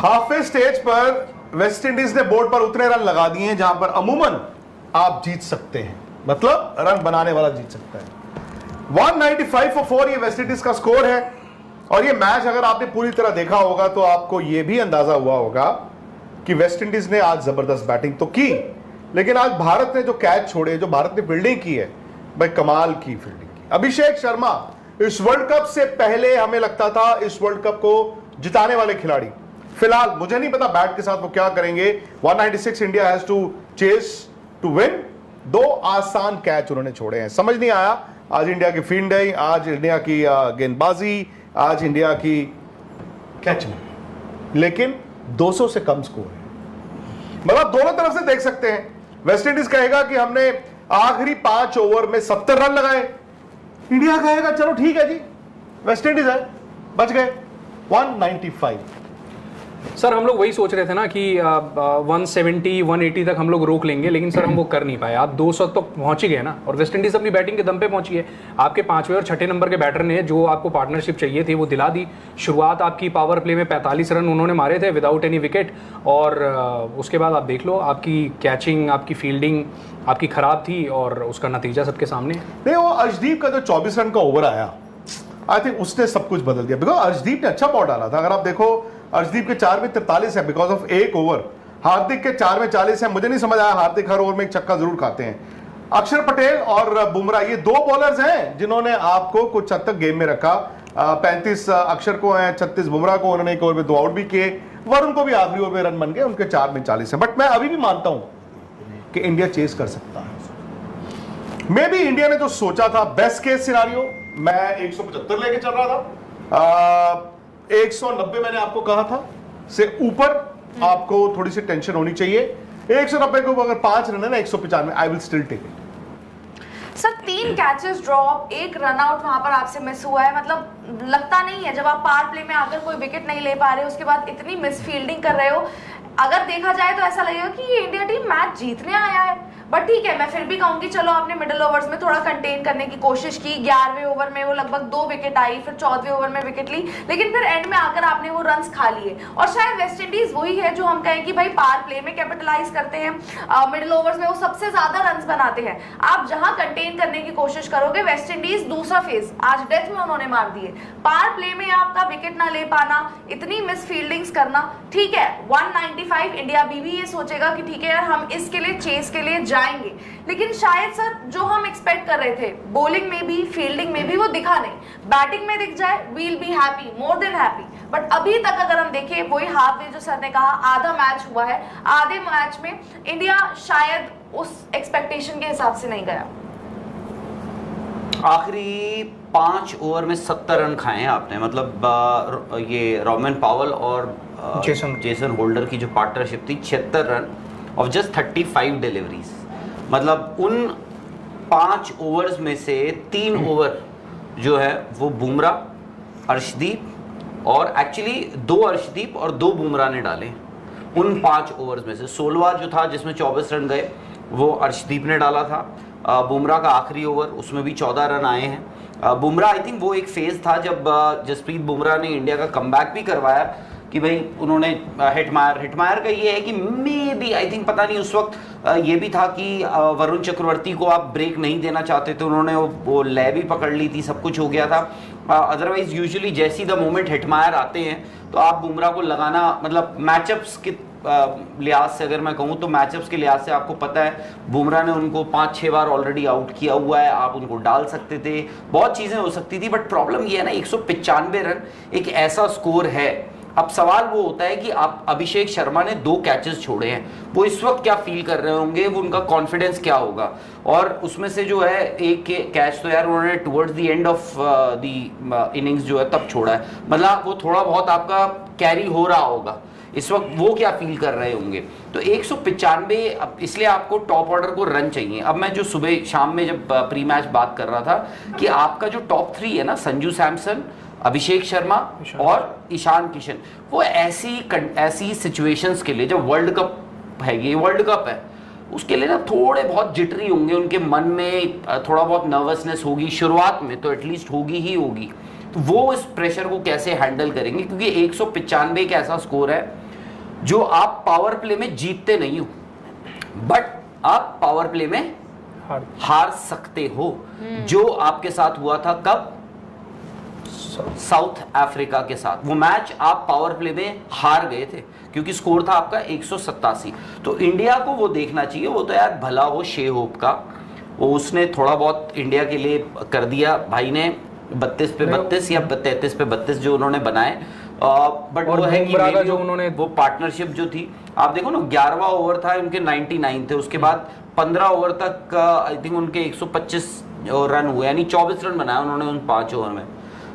हाफे stage पर West Indies ने board पर उतने रन लगा दिए हैं जहां पर अमूमन आप जीत सकते हैं, मतलब रन बनाने वाला जीत सकता है। 195 for 4 ये वेस्ट इंडीज का स्कोर है। और ये मैच अगर आपने पूरी तरह देखा होगा तो आपको ये भी अंदाजा हुआ होगा कि वेस्ट इंडीज ने आज जबरदस्त बैटिंग तो की, लेकिन आज भारत ने जो कैच छोड़े, जो भारत ने फील्डिंग की है, भाई कमाल की फील्डिंग की। अभिषेक शर्मा इस वर्ल्ड कप से पहले हमें लगता था इस वर्ल्ड कप को जिताने वाले खिलाड़ी, फिलहाल मुझे नहीं पता बैट के साथ वो क्या करेंगे। 196 India has to chase to win. 2 आसान कैच उन्होंने छोड़े हैं, समझ नहीं आया आज इंडिया की फील्डिंग, आज इंडिया की गेंदबाजी, आज इंडिया की कैच नहीं, लेकिन 200 से कम स्कोर है। मतलब दोनों तरफ से देख सकते हैं। वेस्ट इंडीज कहेगा कि हमने आखिरी 5 ओवर में 70 रन लगाए, इंडिया कहेगा चलो ठीक है जी वेस्ट इंडीज है, बच गए 195। सर हम लोग वही सोच रहे थे ना कि 170 180 तक हम लोग रोक लेंगे, लेकिन सर हम वो कर नहीं पाए। आप 200 तक पहुंच ही गए ना, और वेस्ट इंडीज अपनी बैटिंग के दम पे पहुंची है। आपके 5वें और 6ठे नंबर के बैटर ने जो आपको पार्टनरशिप चाहिए थी वो दिला दी। शुरुआत आपकी पावर प्ले में 45 रन उन्होंने मारे थे विदाउट एनी विकेट, और उसके बाद आप देख लो आपकी कैचिंग, आपकी फील्डिंग आपकी खराब थी, और उसका नतीजा सबके सामने। नहीं, वो अर्शदीप का जो 24 रन का ओवर आया, आई थिंक उसने सब कुछ बदल दिया, बिकॉज अर्शदीप ने अच्छा बॉल डाला था। अगर आप देखो अर्शदीप के 4 में 43 है बिकॉज ऑफ 1 ओवर, हार्दिक के 4 में 40 है। मुझे नहीं समझ आया, हार्दिक हर ओवर में एक छक्का जरूर खाते हैं। अक्षर पटेल और बुमराह ये 2 बॉलर्स हैं जिन्होंने आपको कुछ हद तक गेम में रखा। 35 अक्षर को है, 36 बुमराह को। उन्होंने एक ओवर में 2 आउट भी किए, वरुण को भी आखिरी ओवर में रन बन गए, उनके 4 में 40 है। बट मैं अभी भी मानता हूं कि इंडिया चेस कर सकता है। मे बी इंडिया ने जो सोचा था बेस्ट केस सिनारियो, मैं 175 लेके चल रहा था, 190 मैंने आपको कहा था से ऊपर आपको थोड़ी सी टेंशन होनी चाहिए। 190 को अगर 5 रन है ना 195, I will still take it. Sir 3 catches drop, 1 run out वहां पर आपसे मिस हुआ है। मतलब लगता नहीं है जब आप पावर प्ले में आकर कोई विकेट नहीं ले पा रहे हो, उसके बाद इतनी मिस फील्डिंग कर रहे हो, अगर देखा जाए तो ऐसा लगेगा कि ये इंडिया टीम मैच जीतने आया है। बट ठीक है, मैं फिर भी कहूंगी चलो आपने मिडिल ओवर्स में थोड़ा कंटेन करने की कोशिश की। 11वें ओवर में वो लगभग 2 विकेट आई, फिर 14वें ओवर में विकेट ली, लेकिन फिर एंड में आकर आपने वो रन्स खा लिए। और शायद वेस्ट इंडीज वही है जो हम कहें कि भाई पावर प्ले में कैपिटलाइज करते हैं, मिडिल ओवर्स में वो सबसे ज्यादा रन्स बनाते हैं। आप जहां कंटेन करने की कोशिश करोगे, वेस्ट इंडीज दूसरा फेज आज डेथ में उन्होंने मार दिए। पावर प्ले में आपका विकेट ना ले पाना, इतनी मिस फील्डिंग्स करना, ठीक है 195 इंडिया भी ये सोचेगा कि ठीक है यार हम इसके लिए चेस के लिए जाएंगे, लेकिन शायद सर जो हम एक्सपेक्ट कर रहे थे बॉलिंग में भी फील्डिंग में भी वो दिखा नहीं। बैटिंग में दिख जाए we'll be happy, more than happy. But अभी तक अगर हम देखें वही हाफ वे जो सर ने कहा आधा मैच हुआ है, आधे मैच में इंडिया शायद उस एक्सपेक्टेशन के हिसाब से नहीं गया। आखिरी 5 ओवर में 70 रन खाए हैं आपने, मतलब ये रोमन पावल और जेसन होल्डर की जो पार्टनरशिप थी, 76 रन ऑफ जस्ट 35 डिलीवरीज। मतलब उन 5 ओवर्स में से 3 ओवर जो है वो बुमराह, अर्शदीप और एक्चुअली 2 अर्शदीप और 2 बुमराह ने डाले। उन 5 ओवर्स में से 16वां जो था जिसमें 24 रन गए वो अर्शदीप ने डाला था। बुमराह का आखिरी ओवर उसमें भी 14 रन आए हैं। बुमराह आई थिंक वो एक फेज था जब जसप्रीत बुमराह ने इंडिया का कमबैक भी करवाया कि भाई उन्होंने हिटमायर का ये है कि मे बी आई थिंक पता नहीं उस वक्त ये भी था कि वरुण चक्रवर्ती को आप ब्रेक नहीं देना चाहते थे, उन्होंने वो लय भी पकड़ ली थी, सब कुछ हो गया था। अदरवाइज यूजुअली जैसी द मोमेंट हिटमायर आते हैं तो आप बुमराह को लगाना, मतलब मैचअप्स के लिहाज से अगर मैं कहूँ तो मैचअप्स के लिहाज से आपको पता है बुमराह ने उनको 5-6 बार ऑलरेडी आउट किया हुआ है, आप उनको डाल सकते थे, बहुत चीज़ें हो सकती थी। बट प्रॉब्लम ये है ना 195 रन एक ऐसा स्कोर है। अब सवाल वो होता है कि आप अभिषेक शर्मा ने 2 कैचेस छोड़े हैं, वो इस वक्त क्या फील कर रहे होंगे, वो उनका कॉन्फिडेंस क्या होगा। और उसमें से जो है एक कैच तो यार उन्होंने towards the end of the innings जो है तब छोड़ा है, मतलब वो थोड़ा बहुत आपका कैरी हो रहा होगा, इस वक्त वो क्या फील कर रहे होंगे। तो 195, इसलिए आपको टॉप ऑर्डर को रन चाहिए। अब मैं जो सुबह शाम में जब प्री मैच बात कर रहा था कि आपका जो टॉप 3 है ना, संजू सैमसन, अभिषेक शर्मा और ईशान किशन, वो ऐसी सिचुएशंस के लिए जब वर्ल्ड कप है, ये वर्ल्ड कप है, उसके लिए ना थोड़े बहुत जिटरी होंगे, उनके मन में थोड़ा बहुत नर्वसनेस होगी शुरुआत में, तो एटलीस्ट होगी ही होगी। तो वो इस प्रेशर को कैसे हैंडल करेंगे, क्योंकि 195 एक ऐसा स्कोर है जो आप पावर प्ले में जीतते नहीं हो, बट आप पावर प्ले में हार सकते हो, जो आपके साथ हुआ था कब? साउथ अफ्रीका के साथ। वो मैच आप पावर प्ले में हार गए थे क्योंकि स्कोर था आपका 187। तो इंडिया को वो देखना चाहिए। वो तो यार भला हो शे होप का, वो उसने थोड़ा बहुत इंडिया के लिए कर दिया भाई ने, 32 पे 32 या 33 पे 32 जो उन्होंने बनाए। बट वो है कि जो उन्होंने वो पार्टनरशिप जो थी, आप देखो ना 11वां ओवर था उनके 99 थे, उसके बाद 15 ओवर तक आई थिंक उनके 125 रन हुए, यानी 24 रन बनाए उन्होंने उन 5 ओवर में।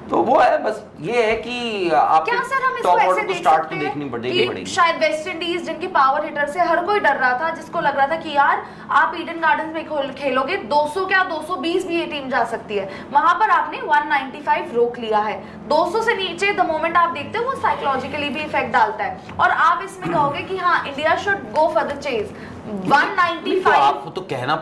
तो वो है, बस ये है कि आपको क्या सर हम इसको टॉप ऐसे ऑर्डर को देख स्टार्ट सकते तो देखनी हैं पड़ेगी कि शायद वेस्ट इंडीज जिनके पावर हिटर से हर कोई डर रहा था, जिसको लग रहा था कि यार आप ईडन गार्डन्स में खेलोगे 200 क्या 220 भी ये टीम जा सकती है, वहां पर आपने 195 रोक लिया है। 200 से नीचे द मोमेंट आप देखते हो वो साइकोलॉजिकली भी इफेक्ट डालता है, और आप इसमें कहोगे कि हाँ India should go for the chase. 195 तो आपको तो कहना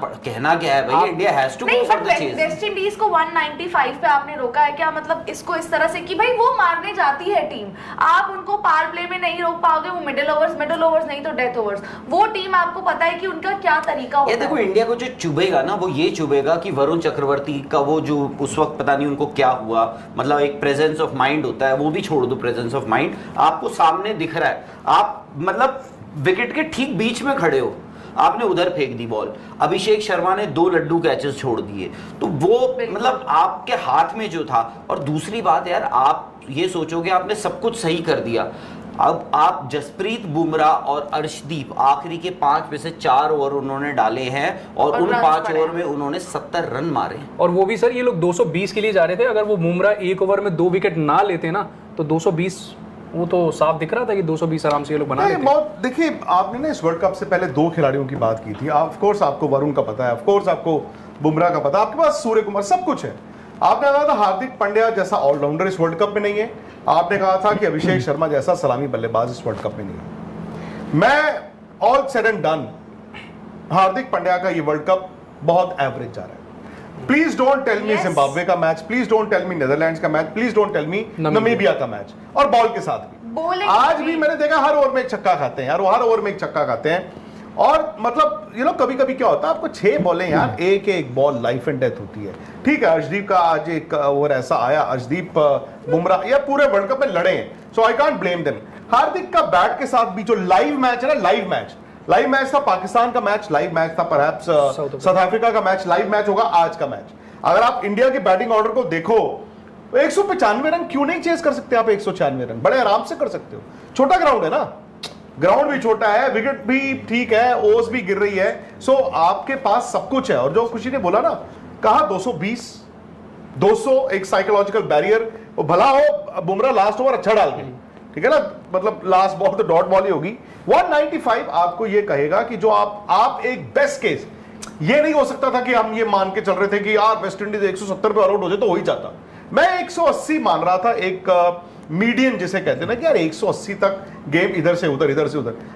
क्या है भाई, India has to go for the chase. West Indies को 195 पे आपने रोका है, क्या मतलब इसको इस तरह से कि भाई वो मारने जाती है टीम, आप उनको पावर प्ले में नहीं रोक पाओगे, वो मिडिल ओवर्स नहीं तो डेथ ओवर्स, वो टीम आपको पता है कि उनका क्या तरीका होता है। देखो इंडिया को जो चुभेगा ना, वो ये चुभेगा कि वरुण चक्रवर्ती का वो जो उस वक्त पता नहीं उनको क्या हुआ, मतलब एक प्रेजेंस ऑफ माइंड होता है, वो भी छोड़ दो, प्रेजेंस ऑफ माइंड आपको सामने दिख रहा है, आप मतलब विकेट के ठीक बीच में खड़े हो, आपने उधर फेंक दी बॉल, अभिषेक शर्मा ने 2 लड्डू कैचेस छोड़ दिए, तो वो मतलब आपके हाथ में जो था। और दूसरी बात यार, आप ये सोचोगे आपने सब कुछ सही कर दिया, अब आप जसप्रीत बुमराह और अर्शदीप आखिरी के 5 में से 4 ओवर उन्होंने डाले हैं और उन 5 ओवर में उन्होंने 70 रन मारे, और वो भी सर ये लोग 220 के लिए जा रहे थे। अगर वो बुमराह 1 ओवर में 2 विकेट ना लेते ना तो 220, वो तो साफ दिख रहा था कि 220 आराम से ये लोग बना लेते। देखिए आपने ना इस वर्ल्ड कप से पहले 2 खिलाड़ियों की बात की थी, ऑफ कोर्स आपको वरुण का पता है, ऑफ कोर्स आपको बुमराह का पता है, आपके पास सूर्य कुमार, सब कुछ है। आपने कहा था हार्दिक पांड्या जैसा ऑलराउंडर इस वर्ल्ड कप में नहीं है, आपने कहा था कि अभिषेक शर्मा जैसा सलामी बल्लेबाज इस वर्ल्ड कप में नहीं है। मैं all said and done, Hardik Pandya का ये वर्ल्ड कप बहुत एवरेज जा रहा है। Please don't tell me Zimbabwe का match, please don't tell me Netherlands का match, please don't tell me Namibia का मैच, और बॉल के साथ भी आज भी मैंने देखा हर ओवर में एक छक्का खाते हैं यार, वो हर ओवर में एक छक्का खाते हैं। और मतलब कभी कभी क्या होता है, आपको 6 बॉलें यार, एक बॉल लाइफ एंड डेथ होती है। ठीक है, अर्शदीप का आज एक ओवर ऐसा आया, अर्शदीप बुमराह या पूरे वर्ल्ड कप में लड़े हैं, सो आई कांट ब्लेम देम। हार्दिक का बैट के साथ भी जो लाइव मैच है ना, लाइव मैच था, पाकिस्तान का मैच लाइव मैच था, परहैप्स साउथ अफ्रीका का मैच लाइव मैच होगा, आज का मैच। अगर आप इंडिया के बैटिंग ऑर्डर को देखो, 195 रन क्यों नहीं चेस कर सकते आप? 196 रन बड़े आराम से कर सकते हो, छोटा ग्राउंड है ना, ग्राउंड भी छोटा है, विकेट भी ठीक है, ओस भी गिर रही है, सो आपके पास सब कुछ है। और जो खुशी ने बोला ना, कहा 220 200 एक साइकोलॉजिकल बैरियर, वो भला हो बुमराह लास्ट ओवर अच्छा डाल गए, ठीक है ना, मतलब लास्ट बॉल तो डॉट बॉल ही होगी। 195 आपको ये कहेगा कि जो आप एक बेस्ट केस, ये नहीं हो सकता था कि हम ये मान के चल रहे थे कि यार वेस्ट इंडीज 170 पे ऑल आउट हो जाए तो हो ही जाता। मैं 180 मान रहा था, एक मीडियन जिसे कहते हैं ना कि यार 180 तक गेम इधर से उधर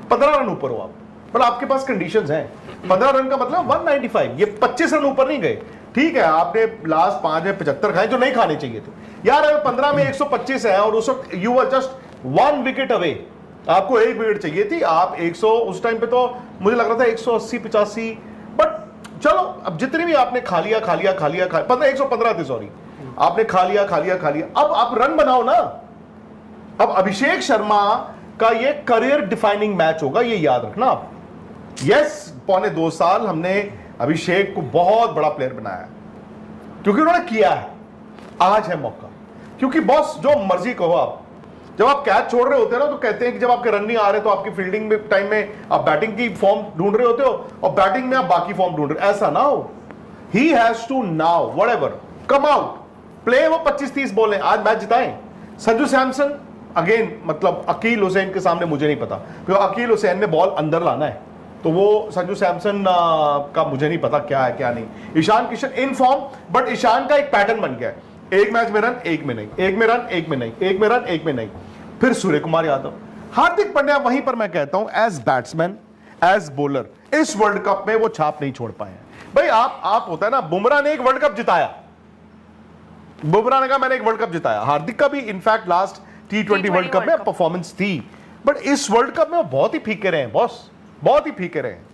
15 रन ऊपर हो आप, मतलब आपके पास कंडीशंस हैं। 15 रन का मतलब 195, ये 25 रन ऊपर नहीं गए। ठीक है, आपने लास्ट 5 में 75 खाए जो नहीं खाने चाहिए थे यार। अगर 15 में 125 है और उस वक्त you are just 1 wicket away, आपको 1 विकेट चाहिए थी, आप 100 उस टाइम पे तो मुझे लग रहा था 180-85, बट चलो अब जितनी भी आपने खा लिया 115 थे, सॉरी, आपने खा लिया। अब आप रन बनाओ ना। अब अभिषेक शर्मा का ये करियर डिफाइनिंग मैच होगा, ये याद रखना आप। यस, 2.25 साल हमने अभिषेक को बहुत बड़ा प्लेयर बनाया क्योंकि उन्होंने किया है, आज है मौका। क्योंकि बॉस जो मर्जी कहो आप, जब आप कैच छोड़ रहे होते हैं ना तो कहते हैं कि जब आपके रन नहीं आ रहे तो आपकी फील्डिंग में टाइम में आप बैटिंग की फॉर्म ढूंढ रहे होते हो और बैटिंग में आप बाकी फॉर्म ढूंढ रहे हो, ऐसा ना हो। He has to now whatever come out play. वो 25-30 बॉल हैं, आज मैच जिताएं। संजू सैमसन अगेन, मतलब अकील हुसैन के सामने मुझे नहीं पता, क्योंकि अकील हुसैन ने बॉल अंदर लाना है, तो वो संजू सैमसन का मुझे नहीं पता क्या है क्या नहीं। Ishan Kishan in form, but Ishan का एक पैटर्न बन गया है, एक मैच में रन, एक में नहीं, एक में रन, एक में नहीं, एक में रन, एक में नहीं। फिर सूर्य कुमार यादव, हार्दिक पांड्या, वहीं पर मैं कहता हूं एज बैट्समैन, एज बॉलर, इस वर्ल्ड कप में वो छाप नहीं छोड़ पाए हैं। भाई आप होता है ना, बुमराह ने एक वर्ल्ड कप जिताया, बुमराह ने कहा मैंने एक वर्ल्ड कप जिताया, हार्दिक का भी in fact last T20 world cup में परफॉर्मेंस थी, बट इस वर्ल्ड कप में वो बहुत ही फीके रहे हैं बॉस, बहुत ही फीके रहे हैं।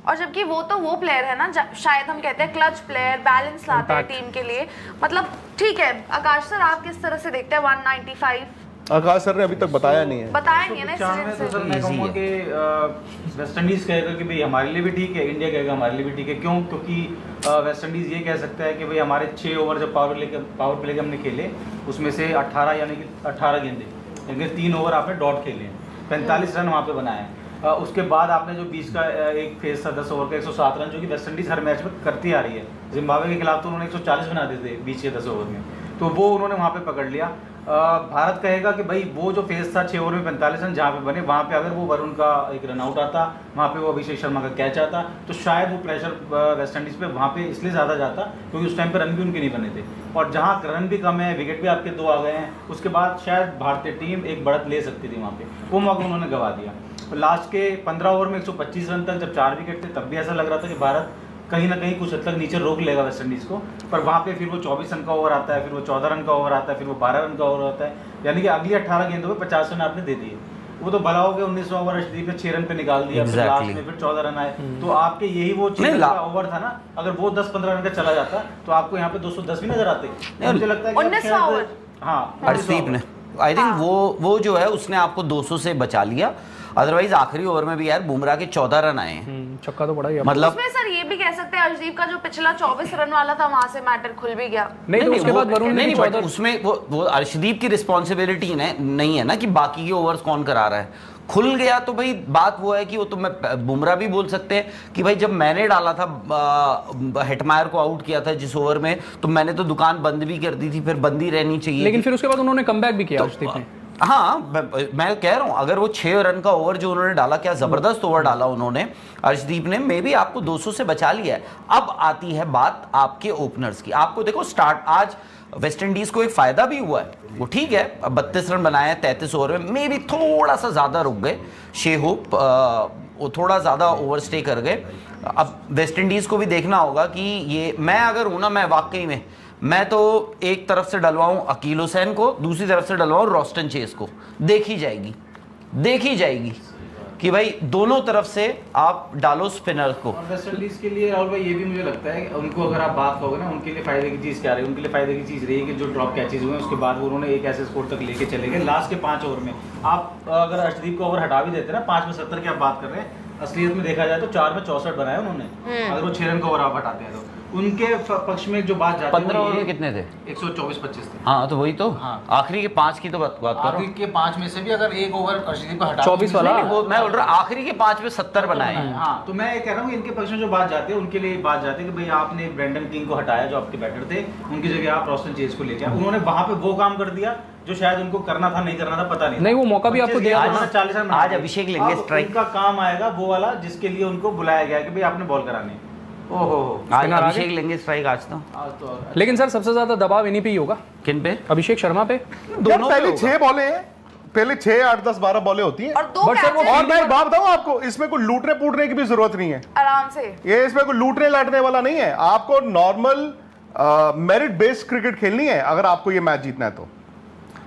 और जबकि वो तो वो प्लेयर है ना, शायद हम कहते हैं क्लच प्लेयर, बैलेंस लाते हैं टीम के लिए। मतलब ठीक है, आकाश सर आप किस तरह से देखते हैं 195? आकाश सर ने अभी तक बताया नहीं है, बताया नहीं है ना तो सर मैं कहूँगा कि वेस्ट इंडीज कहेगा कि भाई हमारे लिए भी ठीक है, इंडिया कहेगा हमारे लिए भी ठीक है। क्यों? क्योंकि वेस्ट इंडीज ये कह सकता है कि भाई हमारे 6 ओवर जब पावर प्ले के हमने खेले उसमें से 18 यानी कि 18 गेंदे, यानी 3 ओवर आपने डॉट खेले हैं, 45 रन वहाँ पे बनाए हैं। उसके बाद आपने जो 20 का एक फेज था 10 ओवर का 107 रन, जो कि वेस्ट इंडीज हर मैच में करती आ रही है। जिम्बाब्वे के खिलाफ तो उन्होंने 140 बना दिए थे 20 के 10 ओवर में, तो वो उन्होंने वहाँ पे पकड़ लिया। भारत कहेगा कि भाई वो जो फेज था 6 ओवर में 45 रन जहाँ पे बने, वहाँ पे अगर वो वरुण का एक रन आउट आता, वहाँ पे वो अभिषेक शर्मा का कैच आता, तो शायद वो प्रेशर वेस्ट इंडीज पे वहाँ पे इसलिए ज़्यादा जाता क्योंकि उस टाइम पे रन भी उनके नहीं बने थे। और जहाँ रन भी कम है, विकेट भी आपके 2 आ गए हैं, उसके बाद शायद भारतीय टीम एक बढ़त ले सकती थी वहाँ पे, वो मौका उन्होंने गवा दिया। लास्ट के 15 ओवर में 125 रन तक जब 4 विकेट थे तब भी ऐसा लग रहा था कि भारत कहीं ना कहीं कुछ हद तक नीचे रोक लेगा वेस्ट इंडीज़ को, पर वहाँ पे फिर वो 24 रन का ओवर आता है, फिर वो 14 रन का ओवर आता है, फिर वो 12 रन का ओवर आता है, यानी कि अगली 18 गेंदों में 50 रन आपने दे दिए। वो तो भला हो गया 19 ओवर अर्शदीप ने 6 रन पे निकाल दिया, फिर लास्ट में फिर 14 रन आए, तो आपके यही वो 6 रन का ओवर था ना, अगर वो 10-15 रन का चला जाता तो आपको यहाँ पे 210 भी नजर आते। मुझे लगता है 19वां ओवर, हाँ अर्शदीप ने आई थिंक वो जो है उसने आपको 200 से बचा लिया। अदरवाइज आखिरी ओवर में भी यार बुमराह के 14 रन आए हैं, छक्का तो बड़ा ही मतलब उसमें सर ये भी कह सकते हैं अर्शदीप का जो पिछला 24 रन वाला था वहां से मैटर खुल भी गया। नहीं तो उसके बाद वरुण ने नहीं, 14 उसमें वो अर्शदीप की रिस्पॉन्सिबिलिटी नहीं है ना कि बाकी के ओवर्स कौन करा रहा है। खुल गया तो भाई बात वो है कि वो तो मैं बुमराह भी बोल सकते हैं कि भाई जब मैंने डाला था हेटमायर को आउट किया था जिस ओवर में, तो मैंने तो दुकान बंद भी कर दी थी, फिर बंद ही रहनी चाहिए। लेकिन फिर उसके बाद उन्होंने कमबैक भी किया अर्शदीप ने। हाँ मैं कह रहा हूँ अगर वो 6 रन का ओवर जो उन्होंने डाला, क्या जबरदस्त ओवर डाला उन्होंने अर्शदीप ने, मे भी आपको 200 से बचा लिया है। अब आती है बात आपके ओपनर्स की। आपको देखो स्टार्ट आज वेस्ट इंडीज को एक फायदा भी हुआ है, वो ठीक है 32 रन बनाए 33 ओवर में, मे भी थोड़ा सा ज्यादा रुक गए शे होप, वो थोड़ा ज्यादा ओवर स्टे कर गए। अब वेस्ट इंडीज को भी देखना होगा कि ये मैं अगर हूं ना, मैं वाकई में मैं तो एक तरफ से डलवाऊं अकील हुसैन को, दूसरी तरफ से डलवाऊं रोस्टन चेस को, देखी जाएगी कि भाई दोनों तरफ से आप डालो स्पिनर को। वेस्ट इंडीज के लिए राहुल भाई ये भी मुझे लगता है उनको अगर आप बात करोगे ना, उनके लिए फायदे की चीज़ क्या रही, उनके लिए फायदे की चीज़ रही कि जो ड्रॉप कैचेज हुए उसके बाद उन्होंने एक ऐसे स्कोर तक लेके चले गए लास्ट के 5 ओवर में। आप अगर अर्शदीप को ओवर हटा भी देते ना, 5 में 70 की आप बात कर रहे हैं, असलियत में देखा जाए तो 4 में 64 बनाए उन्होंने, अगर वो 6 रन का ओवर आप हटाते हैं तो। उनके पक्ष में जो बात जाती है 15 ओवर में कितने थे? 124-25 थे। हाँ तो वही तो, हाँ। आखिरी के 5 की तो बात करो। आखिरी के 5 में से भी अगर एक ओवर अर्शदीप को हटा 24 वाला, वो मैं बोल रहा हूँ आखिरी के 5 में 70 बनाए। हाँ तो मैं ये कह रहा हूँ इनके पक्ष में जो बात जाती है उनके लिए बात जाती है कि भाई आपने ब्रेंडन किंग को हटाया जो आपके बैटर थे, उनकी जगह आप रोस्टन चेस को लेके आए, उन्होंने वहां पे वो काम कर दिया जो शायद उनको करना था, नहीं करना था पता नहीं, वो मौका भी आपको दिया था। 40 रन आज अभिषेक लेंगे स्ट्राइक, उनका काम आएगा वो वाला जिसके लिए उनको बुलाया गया कि भाई आपने बॉल कराने। ओहो आज अभिषेक लेंगे स्ट्राइक आज तो। लेकिन सर सबसे ज्यादा दबाव इन्हीं पे ही होगा। किन पे? अभिषेक शर्मा पे। दोनों पहले 6 बॉलें हैं, पहले 6 8 10 12 बॉलें होती हैं, और 2 और मैं बात बताऊं आपको, इसमें कोई लूटने पूटने की भी जरूरत नहीं है, आराम से ये इसमें कोई लूटने लाटने वाला नहीं है। आपको नॉर्मल मेरिट बेस्ड क्रिकेट खेलनी है अगर आपको ये मैच जीतना है तो।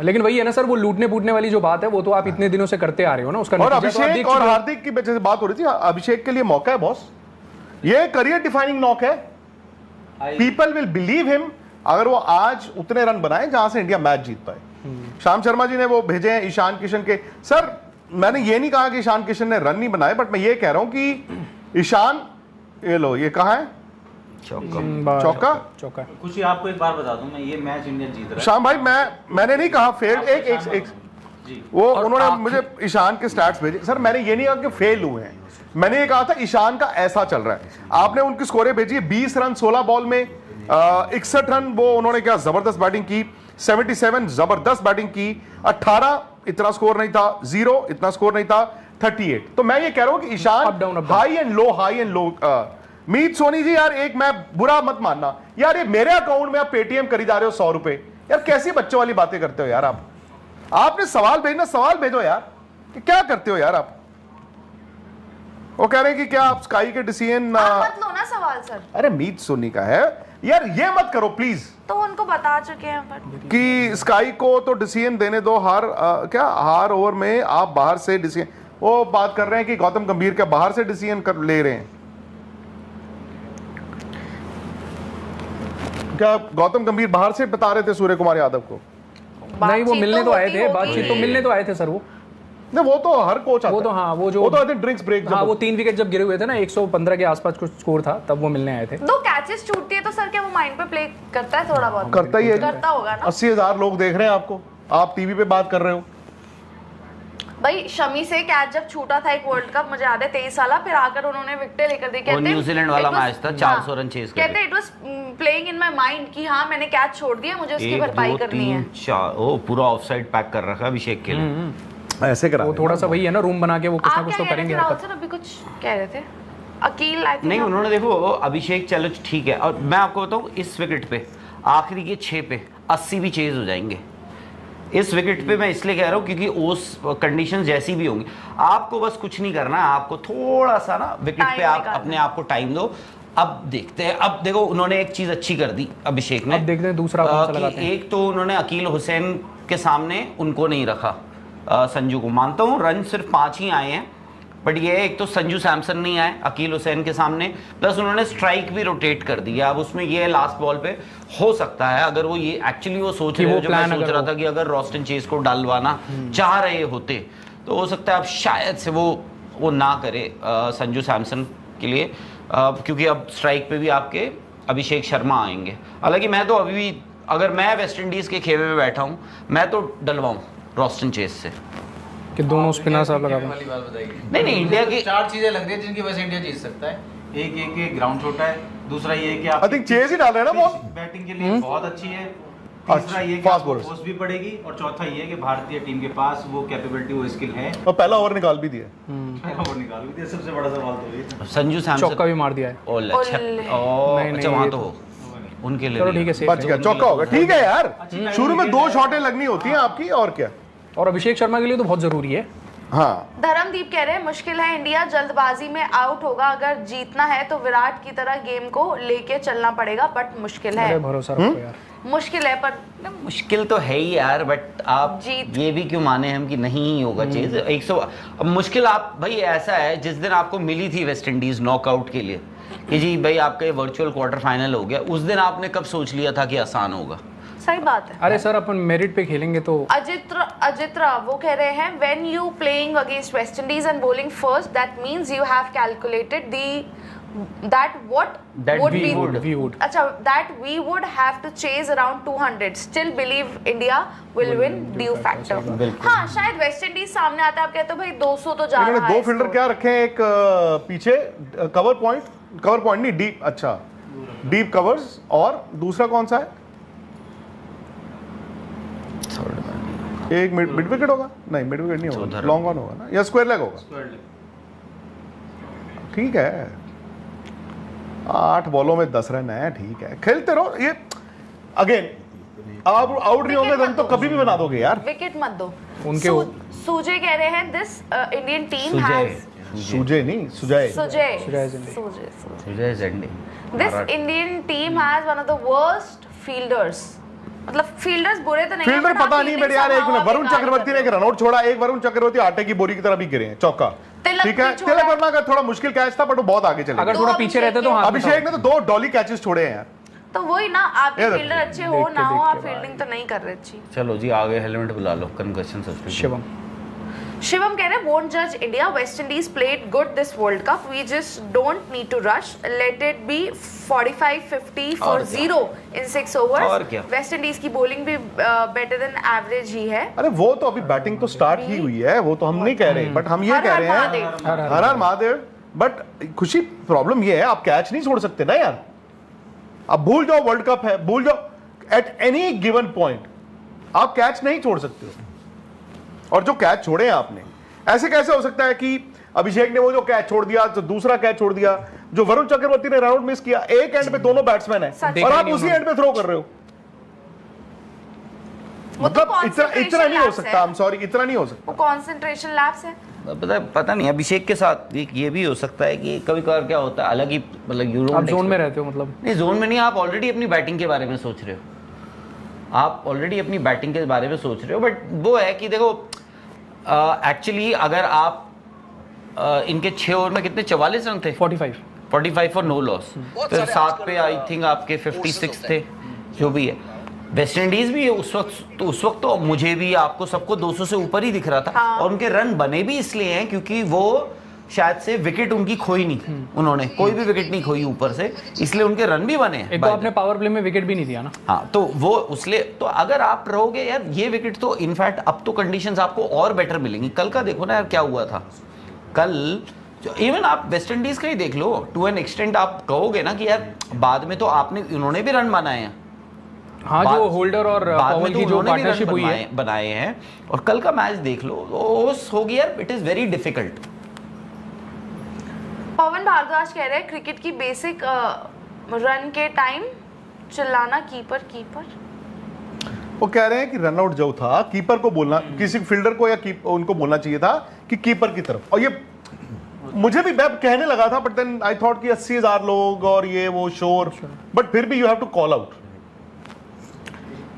लेकिन वही है ना सर, वो लूटने पूटने वाली जो बात है वो तो आप इतने दिनों से करते आ रहे हो ना, उसका और अभिषेक और हार्दिक की वजह से बात हो रही थी, अभिषेक के लिए मौका है बॉस, ये करियर डिफाइनिंग नॉक है, पीपल विल बिलीव हिम अगर वो आज उतने रन बनाए जहां से इंडिया मैच जीत पाए। श्याम शर्मा जी ने वो भेजे हैं ईशान किशन के, सर मैंने ये नहीं कहा कि ईशान किशन ने रन नहीं बनाए, बट मैं ये कह रहा हूं कि ईशान, ये लो ये कहां है चौका। कुछ ही आपको एक बार बता दूं मैं, ये मैच इंडिया जीत रहा है। श्याम भाई मैंने नहीं कहा फेल, एक वो उन्होंने मुझे ईशान के स्टैट्स भेजे, सर मैंने ये नहीं कहा कि फेल हुए हैं, मैंने ये कहा था ईशान का ऐसा चल रहा है। आपने उनकी स्कोरें भेजी है, 20 रन 16 बॉल में 61 रन, वो उन्होंने क्या जबरदस्त बैटिंग की, 77 जबरदस्त बैटिंग की, 18 इतना स्कोर नहीं था, 0 इतना स्कोर नहीं था, 38। तो मैं ये कह रहा हूं कि ईशान हाई एंड लो मीत सोनी जी यार, एक मैं बुरा मत मानना यार, ये मेरे अकाउंट में आप पेटीएम करी जा रहे हो 100 रुपए, यार कैसी बच्चों वाली बातें करते हो यार आप। आपने सवाल भेजना, सवाल भेजो यार, कि क्या करते हो यार आप। वो कह रहे हैं कि क्या आप स्काई के डिसीजन मत लो ना सवाल सर। अरे मीत सोनी का है, यार ये मत करो प्लीज, तो उनको बता चुके हैं बट कि स्काई को तो डिसीजन देने दो, हार ओवर में आप बाहर से डिसीजन, वो बात कर रहे हैं कि गौतम गंभीर के बाहर से डिसीजन कर ले रहे हैं। क्या गौतम गंभीर बाहर से बता रहे थे सूर्य कुमार यादव को? नहीं, वो मिलने तो आए होती थे, होगी। बातचीत तो मिलने तो आए थे सर वो। नहीं, वो तो हर कोच आता वो तो है। हाँ, वो तो आई थिंक ड्रिंक्स ब्रेक, हाँ, वो 3 विकेट जब गिरे हुए थे ना, 115 के आसपास कुछ स्कोर था, तब वो मिलने आए थे। 2 कैचेस छूटती है तो सर क्या वो माइंड पे प्ले करता है थोड़ा बहुत? करता ही है, करता होगा ना। 80,000 लोग देख रहे हैं आपको, आप टीवी पे बात कर रहे हो। भाई शमी से कैच जब छूटा था एक वर्ल्ड कप, मुझे याद है 23 साल, फिर आकर उन्होंने विकेट लेकर दी। और न्यूजीलैंड वाला मैच था, 400 रन चेस कर कहते it was playing in my mind कि हाँ मैंने कैच छोड़ दिया, मुझे उसकी भरपाई करनी है। 4 ओ पूरा ऑफसाइड पैक कर रखा अभिषेक के लिए। ऐसे करा वो थोड़ा सा वही है ना, रूम बना के वो कुछ ना आप कुछ क्या तो कह रहे करेंगे थे राहुल हरकत। सर? अभी कुछ कह रहे थे अकील, आई थिंक। नहीं, उन्होंने देखो अभिषेक चलो ठीक है, और मैं आपको बताऊं इस विकेट पे आखिरी के 6 पे 80 भी चेज हो जाएंगे इस विकेट पे। मैं इसलिए कह रहा हूं क्योंकि उस कंडीशन जैसी भी होंगी, आपको बस कुछ नहीं करना है, आपको थोड़ा सा ना विकेट पे आप अपने आप को टाइम दो। अब देखते हैं, अब देखो उन्होंने एक चीज अच्छी कर दी अभिषेक ने। अब देखते हैं दूसरा कौन सा लगाते हैं। एक तो उन्होंने अकील हुसैन के सामने उनको नहीं रखा, संजू को। मानता हूँ रन सिर्फ 5 ही आए हैं, बट ये एक तो संजू सैमसन नहीं आए अकील हुसैन के सामने, प्लस उन्होंने स्ट्राइक भी रोटेट कर दिया। अब उसमें ये लास्ट बॉल पे हो सकता है, अगर वो ये एक्चुअली वो सोच रहे हो, जो मैं सोच रहा था कि अगर रॉस्टन चेस को डलवाना चाह रहे होते तो हो सकता है अब शायद से वो ना करे संजू सैमसन के लिए, क्योंकि अब स्ट्राइक पे भी आपके अभिषेक शर्मा आएंगे। हालांकि मैं तो अभी भी, अगर मैं वेस्ट इंडीज के खेमे में बैठा हूँ, मैं तो डलवाऊं रॉस्टन चेस से कि दोनों स्पिनर्स आप लगा वाली बात बताइए। नहीं, इंडिया की 4 चीजें लग रही है जिनकी वजह से इंडिया जीत सकता है। एक ग्राउंड छोटा है, दूसरा ये कि आप आई थिंक चेज ही डाल रहे हैं ना बॉल, बैटिंग के लिए बहुत अच्छी है, तीसरा ये कि फास्ट आपको बॉलर्स। फोर्स भी पड़ेगी, और चौथा ये कि भारतीय टीम के पास वो कैपेबिलिटी, वो स्किल है। और पहला ओवर निकाल भी दिया। और निकाल भी दिया, सबसे बड़ा सवाल तो ये। संजू सैमसन चौका भी मार दिया है। अच्छा अच्छा, वहां तो उनके लिए चलो ठीक है, बच गया, चौका होगा, ठीक है यार। शुरू में 2 शॉटें लगनी होती हैं आपकी, और क्या। और अभिषेक शर्मा के लिए तो बहुत जरूरी है। हाँ, धर्मदीप कह रहे हैं मुश्किल है, इंडिया जल्दबाजी में आउट होगा, अगर जीतना है तो विराट की तरह गेम को लेके चलना पड़ेगा, बट मुश्किल है। अरे भरोसा रखो यार। मुश्किल है पर मुश्किल तो है ही यार, बट आप जीत। ये भी क्यों माने हम कि नहीं होगा चीज 100। अब मुश्किल आप भाई ऐसा है, जिस दिन आपको मिली थी वेस्ट इंडीज नॉकआउट के लिए कि जी भाई आपका ये वर्चुअल क्वार्टर फाइनल हो गया, उस दिन आपने कब सोच लिया था कि आसान होगा? सही बात है। अरे सर अपन मेरिट पे खेलेंगे तो। अजित्रा वो कह रहे हैं when you playing against West Indies and bowling first, that means you have calculated that we would अच्छा that we would have to chase around 200, still believe India will win due factor। हाँ शायद West Indies सामने आता है, आप कहते हो भाई 200 तो जा रहा है। 2 फील्डर क्या रखे हैं, एक पीछे कवर पॉइंट नहीं, डीप, अच्छा डीप कवर्स, और दूसरा कौन सा है? एक मिड विकेट होगा, नहीं मिड विकेट नहीं होगा, लॉन्ग ऑन होगा ना, या स्क्वायर लेग होगा। ठीक है, 8 बॉलों में 10 रन है, ठीक है, खेलते रहो। ये अगेन आप आउट नहीं होंगे तो कभी भी बना दोगे यार। विकेट मत दो उनके। सूजय कह रहे हैं this Indian team has, Sujay नहीं, Sujay this Indian team has one of the worst fielders. मतलब फील्डर्स बुरे तो नहीं है, फील्डर पता नहीं, बट यार एक मिनट, वरुण चक्रवर्ती ने एक रनआउट छोड़ा, एक वरुण चक्रवर्ती आटे की बोरी की तरह भी गिरे हैं, चौका। ठीक है, तिलक वर्मा का थोड़ा मुश्किल कैच था, बट वो बहुत आगे चले गए। अगर थोड़ा पीछे रहते तो हाथ में अभिषेक ने तो 2 डॉली कैचेस छोड़े हैं यार। तो वही ना, आपके फील्डर अच्छे हो ना हो, आप फील्डिंग तो नहीं कर रहे अच्छी। चलो जी आगे हेलमेट बुला लो, कंकशन सस्पेंशन। शिवम कह रहे हैं won't judge India, West Indies played good this World Cup, we just don't need to rush, let it be 45-50 for 0 in 6 overs। और क्या? वेस्ट इंडीज की बॉलिंग भी बेटर देन एवरेज ही है। अरे वो तो अभी बैटिंग तो स्टार्ट ही हुई है, वो तो हम नहीं कह रहे, बट हम ये कह रहे हैं हर हर महादेव। बट खुशी प्रॉब्लम ये है, आप कैच नहीं छोड़ सकते ना यार। अब भूल जाओ वर्ल्ड कप है, भूल जाओ, एट एनी गिवन पॉइंट आप कैच नहीं छोड़ सकते हो। और जो कैच छोड़े हैं आपने, ऐसे कैसे हो सकता है कि अभिषेक ने वो जो कैच छोड़ दिया, तो दूसरा कैच छोड़ दिया, जो वरुण चक्रवर्ती ने रन आउट मिस किया, एक एंड पे दोनों बैट्समैन है और आप उसी एंड पे थ्रो कर रहे हो। मतलब इतना नहीं हो सकता, आई एम सॉरी, इतना नहीं हो सकता। वो कंसंट्रेशन लैप्स है। पता नहीं, अभिषेक के साथ ये भी हो सकता है कि कभी कभार क्या होता है, अलग ही मतलब यूरो आप जोन में रहते हो, मतलब नहीं जोन में नहीं, आप ऑलरेडी अपनी बैटिंग के बारे में सोच रहे हो, आप ऑलरेडी अपनी बैटिंग के बारे में सोच रहे हो। बट वो है कि देखो एक्चुअली अगर आप इनके 6 ओवर में कितने 44 रन थे, 45 फॉर नो लॉस, फिर 7 पे आई थिंक आपके 56 थे, जो भी है। वेस्ट इंडीज भी उस वक्त तो मुझे भी आपको सबको 200 से ऊपर ही दिख रहा था। हाँ। और उनके रन बने भी इसलिए हैं क्योंकि वो शायद से विकेट उनकी खोई नहीं, उन्होंने कोई भी विकेट नहीं खोई ऊपर से, इसलिए उनके रन भी बने हैं। एक तो आपने पावर प्ले में विकेट भी नहीं दिया ना। हाँ, तो वो उसलिए तो अगर आप रहोगे यार ये विकेट, तो इनफैक्ट अब तो कंडीशंस आपको और बेटर मिलेंगी। कल का देखो ना यार क्या हुआ था कल, इवन आप वेस्ट इंडीज का ही देख लो, टू एन एक्सटेंट आप कहोगे ना कि यार बाद में तो उन्होंने भी रन बनाए हैं। हाँ, जो होल्डर और पॉवल की जो पार्टनरशिप हुई है, बनाए हैं। और कल का मैच देख लो, होगी यार, इट इज वेरी डिफिकल्ट। पवन भारद्वाज कह रहे हैं क्रिकेट की बेसिक रन के टाइम चिल्लाना कीपर कीपर। वो कह रहे हैं कि रन आउट जो था कीपर को बोलना, किसी फील्डर को या उनको बोलना चाहिए था कि कीपर की तरफ। और ये मुझे भी मैं कहने लगा था, बट देन आई थॉट कि 80,000 लोग और ये वो शोर, बट फिर भी you have to call out.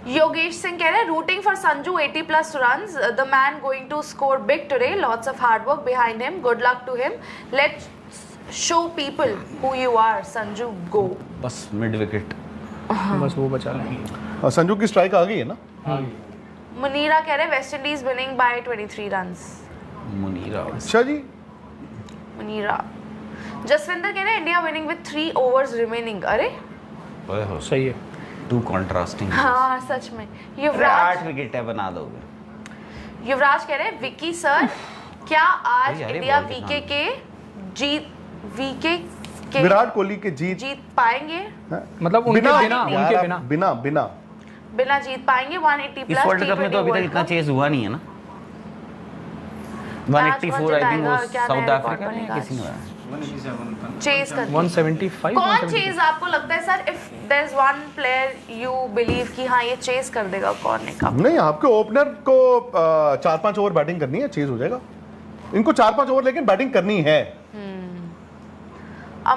Yogesh Singh कह रहे हैं rooting for Sanju 80+ runs, the man going to score big today, lots of hard work behind him, good luck to him, let's show people who you are, Sanju go. बस mid wicket, बस वो बचा लें। संजू की strike आ गई है ना। मुनीरा कह रहे हैं West Indies winning by 23 runs. Munira, अच्छा जी। मुनीरा। जसविंदर कह रहे हैं India winning with 3 overs remaining. अरे सही है, टू कॉन्ट्रास्टिंग। हाँ सच में। 8 विकेट है, बना दोगे। युवराज कह रहे हैं विकी सर क्या आज इंडिया विराट कोहली के जीत पाएंगे? मतलब उनके बिना जीत पाएंगे 180+। इस वर्ल्ड कप में तो अभी तक इतना चेस हुआ नहीं है ना। 184 आई थिंक वो साउथ अफ्रीका ने किसी ने चेस कर 175। कौन चेस आपको लगता है sir, if there is one player you believe कि हाँ ये चेस कर देगा, कौन है? कब नहीं, आपके ओपनर को 4-5 ओवर बैटिंग करनी है, चेस हो जाएगा। इनको 4-5 ओवर लेकिन बैटिंग करनी है।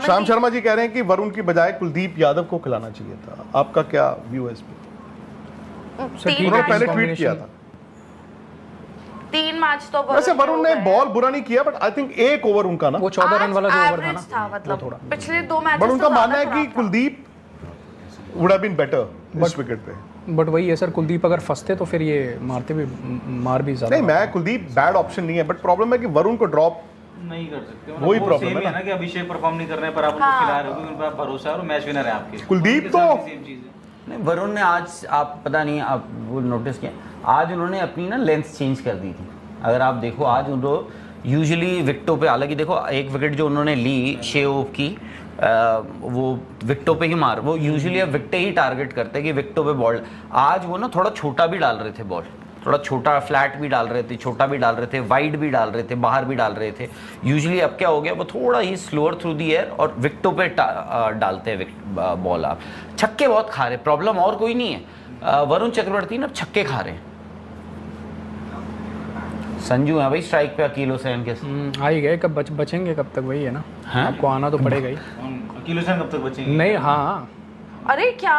श्याम शर्मा जी कह रहे हैं कि वरुण की बजाय कुलदीप यादव को खिलाना चाहिए था। आपका क्या व्यू है इस पे? उन्होंने पहले ट्वीट किया था 3 मैच तो वैसे वरुण ने बॉल बुरा नहीं किया, बट आई थिंक 1 ओवर उनका ना, वो 14 रन वाला जो ओवर था ना, मतलब पिछले 2 मैच, बट उनका मानना है कि Kuldeep would have been better इस विकेट पे। बट वही है सर, कुलदीप अगर फंसते तो फिर ये मार भी ज्यादा। नहीं, मैं कुलदीप बैड ऑप्शन नहीं है, बट प्रॉब्लम है कि वरुण को ड्रॉप नहीं कर सकते। वही प्रॉब्लम है ना कि अभिषेक परफॉर्म नहीं कर रहे हैं पर आप उनको खिला रहे हो क्योंकि उन पर आप भरोसा है और मैच विनर है आपके। कुलदीप तो सेम चीज है। नहीं, वरुण ने आज, आप पता नहीं आप वो नोटिस किया, आज उन्होंने अपनी ना लेंथ चेंज कर दी थी। अगर आप देखो आज उन्होंने यूजुअली विकेटों पे, हालांकि देखो एक विकेट जो उन्होंने ली 6 ओवर की, वो विकेटों पे ही मार, वो यूजुअली अब विकेटें ही टारगेट करते हैं कि विकेटों पे बॉल। आज वो ना थोड़ा छोटा भी डाल रहे थे बॉल, थोड़ा छोटा फ्लैट भी डाल रहे थे, छोटा भी डाल रहे थे, वाइड भी डाल रहे थे, बाहर भी डाल रहे थे। यूजुअली अब क्या हो गया, वो थोड़ा ही स्लोअर थ्रू दी एयर और विकेटों पे डालते हैं बॉल। आप छक्के बहुत खा रहे, प्रॉब्लम और कोई नहीं है। वरुण चक्रवर्ती ना छक्के खा रहे हैं। संजू है भाई स्ट्राइक पे अकील हुसैन के साथ। आ ही गए, कब बचेंगे कब तक, वही है ना, आपको आना तो पड़ेगा ही। अकील हुसैन कब तक बचेंगे? नहीं, हाँ अरे क्या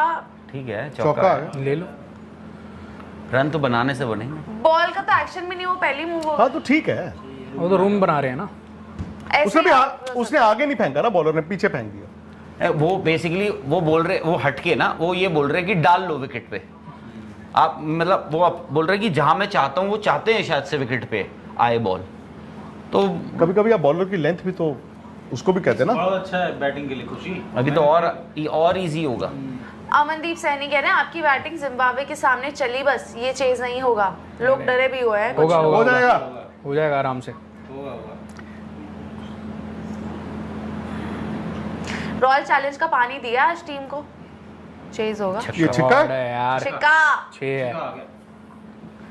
ठीक है, चौका ले लो, रन तो बनाने से बनेंगे। बॉल का तो एक्शन भी नहीं, वो पहली मूव हो। हाँ तो ठीक है, वो तो रूम बना रहे हैं ना। उसने आगे नहीं फेंका ना, बॉलर ने पीछे फेंक दिया। वो बेसिकली वो बोल रहे, वो हटके ना, वो ये बोल रहे कि डाल लो विकेट पे। आप मतलब वो आप बोल रहे कि जहां मैं चाहता हूं वो चाहते हैं शायद से विकेट पे आए बॉल। तो कभी कभी आप बॉलर की लेंथ भी तो उसको भी कहते हैं ना। बहुत अच्छा है बैटिंग के लिए, खुशी अभी तो और इजी होगा। अमनदीप सैनी कह रहे हैं आपकी बैटिंग जिम्बाब्वे के सामने चली, बस ये चेज नहीं होगा, लोग डरे भी हुए हैं। हो जाएगा आराम से। रॉयल चैलेंज का पानी दिया आज टीम को, चेज होगा। ये छिक्का यार, छिक्का 6 है।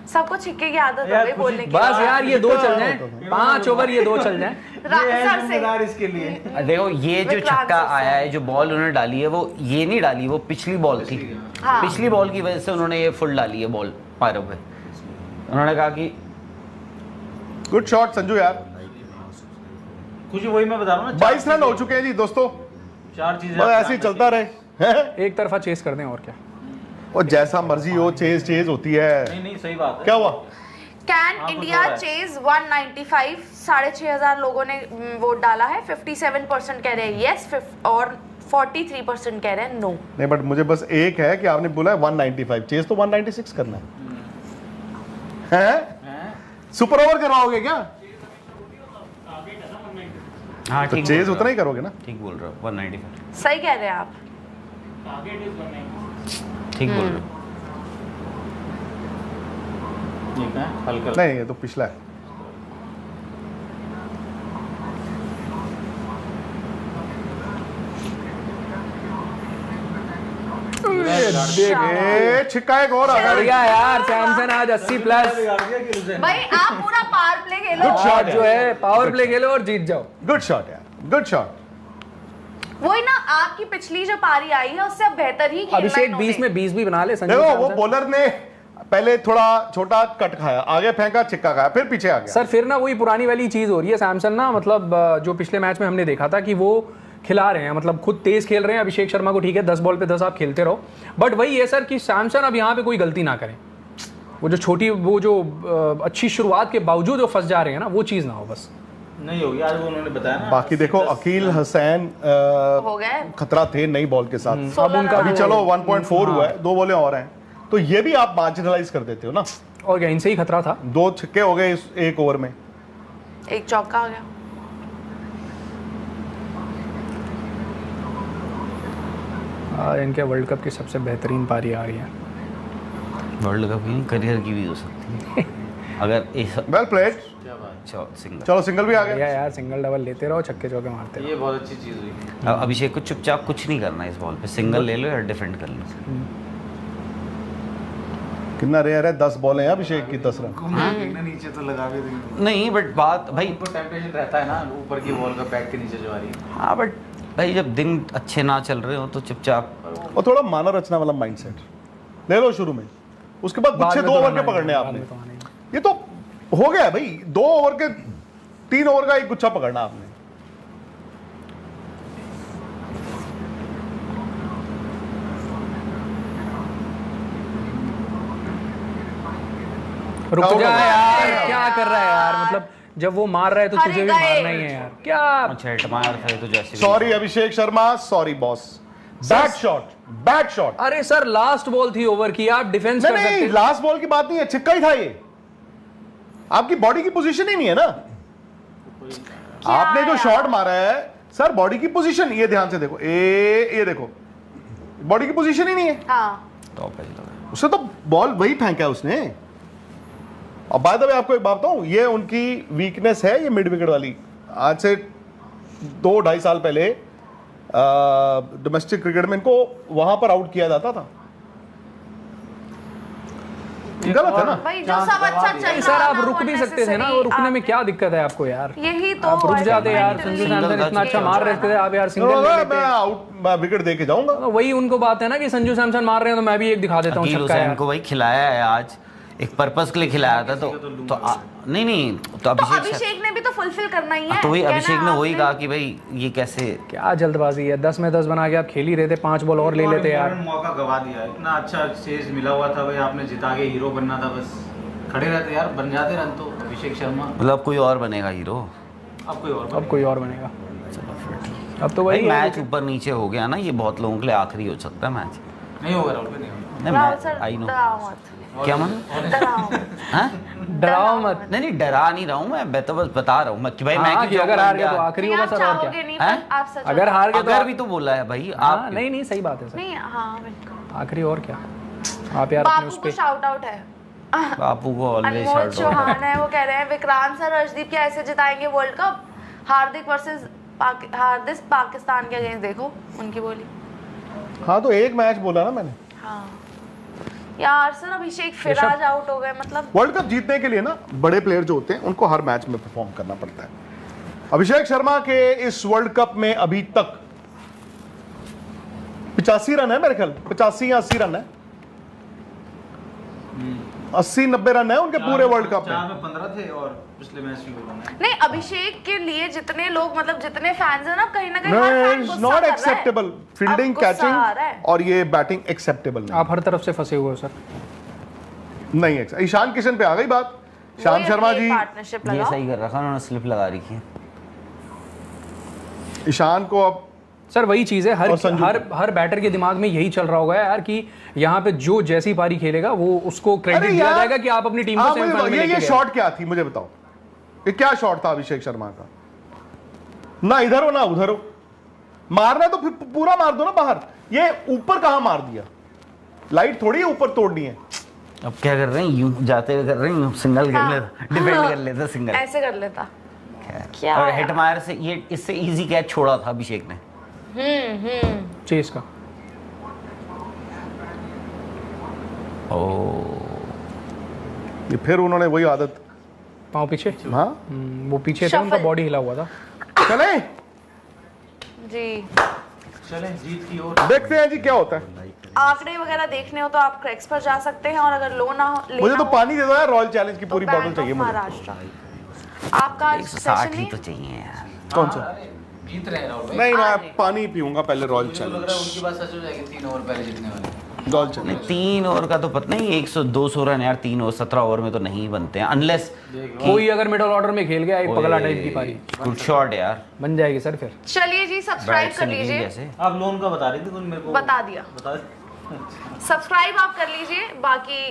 सबको छिक्के की आदत हो यार गई खुशी- बोलने की। बस यार ये 2 चल जाए, 5 ओवर ये 2 चल जाए। ये है सर से जिम्मेदार इसके लिए। देखो ये जो विक्रांत छक्का से। आया है, जो बॉल उन्होंने डाली है, वो ये नहीं डाली, वो पिछली बॉल थी। हाँ। पिछली बॉल की वजह से उन्होंने ये फुल डाली है बॉल पारों पे। उन्होंने कहा कि गुड शॉट संजू यार। खुशी वही मैं बता रहा हूँ ना, 22 रन हो चुके हैं जी दोस्तों, 4 चीजें बस ऐसे ही चलता रहे हैं? एक तरफा चेस कर दें और क्या। और जैसा मर्जी हो, चेज होती है। नहीं सही बात है। क्या हुआ? कैन हाँ, इंडिया कुछ हो रहा है। चेज 195, 6,500 लोगों ने वोट डाला है। 57% कह रहे हैं यस और 43% कह रहे हैं नो। नहीं बट मुझे बस एक है कि आपने बोला है 195, चेज तो 196 करना है। हैं? सुपर ओवर करवाओगे क्या? हाँ तो ठीक चेज बोल उतना रहे ही करोगे ना। हो, ठीक बोल रहे हो, 195 सही कह रहे हैं आप। ठीक बोल रहे हो। ठीक है, हल्का नहीं ये तो पिछला है। ए, छिक्का एक और आ गया। बढ़िया यार, सैमसन आज 80 प्लस। बिगाड़ दिया कि उसे। भाई आप पूरा पावर प्ले खेलो। Good shot. आज जो है पावर प्ले खेलो और जीत जाओ। गुड शॉट यार, गुड शॉट। वही ना, आपकी पिछली जो पारी आई है उससे अब बेहतर ही खेलना अभिषेक इन्होंने। 20 में 20 भी बना ले संजू देखो वो सैमसन। बॉलर ने पहले थोड़ा छोटा कट खाया, आगे फेंका, छिक्का खाया, फिर पीछे आ गया। सर फिर ना वही पुरानी वाली चीज हो रही है। सैमसन ना मतलब जो पिछले मैच में हमने देखा था कि वो खिला रहे हैं, मतलब खुद तेज खेल रहे हैं। अभिषेक शर्मा को ठीक है 10 बॉल पे 10 आप खेलते रहो, बट वही है सर कि सैमसन अब यहाँ पे कोई गलती ना करें। वो जो अच्छी शुरुआत के बावजूद जो फंस जा रहे हैं ना, वो चीज ना हो बस। नहीं होगी आज, वो उन्होंने बताया ना। बाकी देखो अकील हसैन हो गए खतरा थे नई बॉल के साथ। 16 उनका अभी रन। चलो 1.4 हुआ है, 2 बॉलें और हैं, तो ये भी आप मार्जिनलाइज कर देते हो ना। और क्या, इनसे ही खतरा था। 2 छक्के हो गए इस एक ओवर में। एक चौका आ गया। इनके वर्ल्ड कप की सबसे बेहतरीन पारी आ रही है। वर्ल्ड कप की करियर की भी हो सकती है अगर इस वेल प्लेड। सिंगल। चलो सिंगल भी आ गया। बढ़िया यार, सिंगल डबल लेते रहो, छक्के चौके मारते रहो। ये बहुत अच्छी चीज हुई। अभिषेक को चुपचाप कुछ नहीं करना इस बॉल पे, सिंगल ले लो या डिफेंड कर लो। कितना रेयर है, 10 बॉलें हैं अभिषेक की, 10 रन। देखना नीचे तो लगा भी देंगे। नहीं बट बात भाई, उनको टेम्पटेशन रहता है ना ऊपर की बॉल का, बैक के नीचे जो आ रही है। हाँ बट भाई जब दिन अच्छे ना चल रहे हो तो चुपचाप। और थोड़ा माना रचना वाला माइंडसेट ले लो शुरू में, उसके बाद बाद गुच्छे में 2 तो ओवर आना के पकड़ने है, हैं बाद आपने। में तो आना ही है। ये तो हो गया है भाई, 2 ओवर के 3 ओवर का एक गुच्छा पकड़ना आपने। रुक Out जा हो गया। यार, क्या कर रहा है यार, मतलब जब वो मार रहा है तो अरे तुझे भी गए। मारना ही है यार। क्या अच्छा हिटमायर था तो जैसे sorry Abhishek Sharma, sorry boss. Bad shot, bad shot. अरे सर लास्ट बॉल थी ओवर की, आप डिफेंस कर सकते नहीं, थे। लास्ट बॉल की बात नहीं है, छिक्का ही था ये। आपकी बॉडी की पोजीशन ही नहीं है ना। आपने जो यार? शॉट मारा है सर, बॉडी की पोजीशन, ये ध्यान से देखो, ये देखो, बॉडी की पोजीशन ही नहीं है। हाँ टॉप एज लगा। उससे तो बॉल वही फेंका है उसने। और बाय द वे आपको एक बात बताऊं, ये उनकी वीकनेस है, ये मिड विकेट वाली। आज से 2-2.5 साल पहले डोमेस्टिक क्रिकेट में इनको वहां पर आउट किया जाता था। गलत है ना। भाई जो सब अच्छा चल नहीं सर, आप रुक भी सकते थे ना, वो रुकने में क्या दिक्कत है आपको यार। यही तो आप रुक है, जाते यार, mentally संजू Single सैमसन था, इतना अच्छा single मार था। रहे थे, आप यार सिंगल ले मैं लेते। आउट, मैं विकेट दे के जाऊंगा। वही उनको बात है ना कि संजू सैमसन मार रहे हैं तो मैं भी एक दिखा देता हूँ अकील छक्का हुसैन यार। को भाई खिलाया है आज, एक पर्पस के लिए खिलाया था नहीं तो तो अभिषेक अभिषेक ने भी तो फुलफिल करना ही है। तो वही कहना अभिषेक ने वही आपने। कहा कि भाई ये कैसे। क्या जल्दबाजी है, 10 में 10 बना के आप खेल ही रहे थे, 5 बॉल और ले लेते यार। मौका गवा दिया, इतना अच्छा चेज मिला हुआ था भाई, आपने जिता के हीरो बनना था, बस खड़े रहते यार, बन जाते रन तो अभिषेक शर्मा। मतलब कोई और बनेगा हीरो। अब कोई और अब कोई और बनेगा। चलो फिर ठीक। अब तो भाई वही मैच ऊपर नीचे हो गया ना, ये बहुत लोगों के लिए आखिरी हो सकता है मैच। नहीं होगा राहुल भाई, नहीं होगा। नहीं राहुल मैं सर आई नो। डराओ मत, क्या मन डराओ मत। हाँ? डराओ मत। नहीं डरा नहीं रहा हूँ मैं तो बस बता रहा हूँ मैं कि भाई मैं हाँ, क्यों कि अगर जाऊंगा हार गए तो इंडिया? आखिरी नहीं, होगा आप सर और चाहोगे क्या। नहीं, हैं? पर आप सच अगर हार गए तो अगर भी तो बोला है भाई हाँ, आप नहीं नहीं सही बात है सर, नहीं, हाँ बिल्कुल। आखिरी और क्या। आप यार अपने बापू उस को पे शाउट आउट है। बापू को ऑलवेज अनमोल शाउट आउट। चौहान है, वो कह रहे हैं विक्रांत सर अर्शदीप क्या ऐसे जिताएंगे वर्ल्ड कप। हार्दिक वर्सेस हार्दिक पाकिस्तान के अगेंस्ट, देखो उनकी बोली। हाँ तो एक मैच बोला ना मैंने। हाँ यार सर अभिषेक फिर आज आउट हो गए, मतलब वर्ल्ड कप जीतने के लिए ना बड़े प्लेयर जो होते हैं उनको हर मैच में परफॉर्म करना पड़ता है। अभिषेक शर्मा के इस वर्ल्ड कप में अभी तक 85 रन है मेरे ख्याल, 85 या 80 रन है, 80-90 रन है उनके पूरे वर्ल्ड कप में। 15 थे और पिछले मैच भी नहीं अभिषेक के लिए जितने लोग मतलब जितने फैंस हैं ना कहीं ना कहीं हर फैन गुस्सा नॉट कर रहा है। एक्सेप्टेबल, फील्डिंग अब गुस्सा आ रहा है। कैचिंग और ये बैटिंग एक्सेप्टेबल नहीं। आप हर तरफ से फंसे हुए हो सर। नहीं है। ईशान किशन पे आ गई बात। ईशान शर्मा जी पार्टनरशिप ये लगाओ। सही कर रखा उन्होंने, स्लिप लगा रखी है ईशान को। अब सर वही चीज है, और संजू हर बैटर के दिमाग में यही चल रहा होगा यार कि यहाँ पे जो जैसी पारी खेलेगा वो उसको क्रेडिट दिया जाएगा कि आप अपनी टीम को सेमीफाइनल में लेके ये गए। शॉट क्या थी मुझे बताओ, ये क्या शॉट था अभिषेक शर्मा का? ना इधर हो ना उधर हो, मारना तो फिर पूरा मार दो ना बाहर। ये ऊपर कहां मार दिया? लाइट थोड़ी है ऊपर तोड़नी है। अब क्या कर रहे हैं, यूं जाते हुए कर रहे हैं, सिंगल कर लेता, डिफेंड कर लेता सिंगल, ऐसे कर लेता क्या और है? हिटमायर से ये इससे इजी कैच छोड़ा था अभिषेक ने। चेस का ये फिर उन्होंने वही आदत। पाँव पीछे, हाँ वो पीछे था, उनका Shuffle। बॉडी हिला हुआ था। चले जी चले जीत की ओर। देखते हैं जी क्या होता है। आंकड़े वगैरह देखने हो तो आप क्रैक्स पर जा सकते हैं, और अगर लो ना हो मुझे तो हो, पानी दे दो यार, रॉयल चैलेंज की तो पूरी बैंक बॉटल चाहिए ऑफ मुझे। महाराष्ट्र। आपका 160 सेशन ही नहीं तो चाहिए यार। कौन सा? जीत रहे हैं राहुल भाई। नहीं मैं पानी पीऊंगा पहले। रॉयल मुझे तो लग चैलेंज, रहा है उनकी बात सच हो जाएगी, 3 ओवर पहले जीतने वाले। रॉयल नहीं चैलेंज 3 ओवर का तो पता नहीं, 100-200 रन यार 3 ओवर 17 ओवर में तो नहीं बनते हैं, अनलेस कोई अगर मिडिल ऑर्डर में खेल गया एक पगला टाइप की पारी गुड शॉट यार। बन जाएगी सर फिर। चलिए जी सब्सक्राइब कर लीजिए। जैसे आप लोन का बता रही थी कुछ मेरे को बता दिया, बता। सब्सक्राइब आप कर लीजिए, बाकी